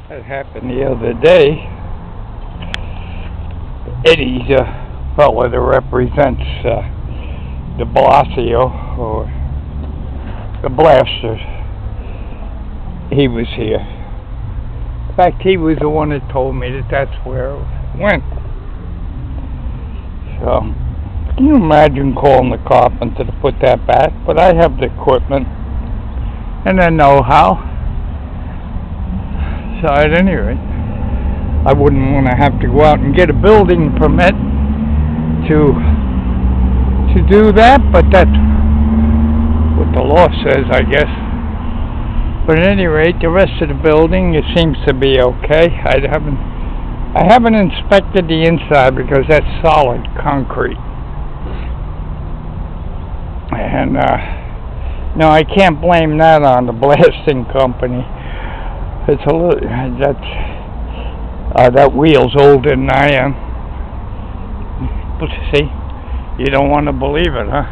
That happened the other day. Eddie's a fellow that represents de Blasio, or the Blasters. He was here. In fact, he was the one that told me that that's where it went. So, can you imagine calling the carpenter to put that back? But I have the equipment and the know-how. So at any rate, I wouldn't want to have to go out and get a building permit to do that, but that's what the law says, I guess. But at any rate, the rest of the building, it seems to be okay. I haven't inspected the inside because that's solid concrete. And no, I can't blame that on the blasting company. It's a little, that wheel's older than I am. But see, you don't want to believe it, huh?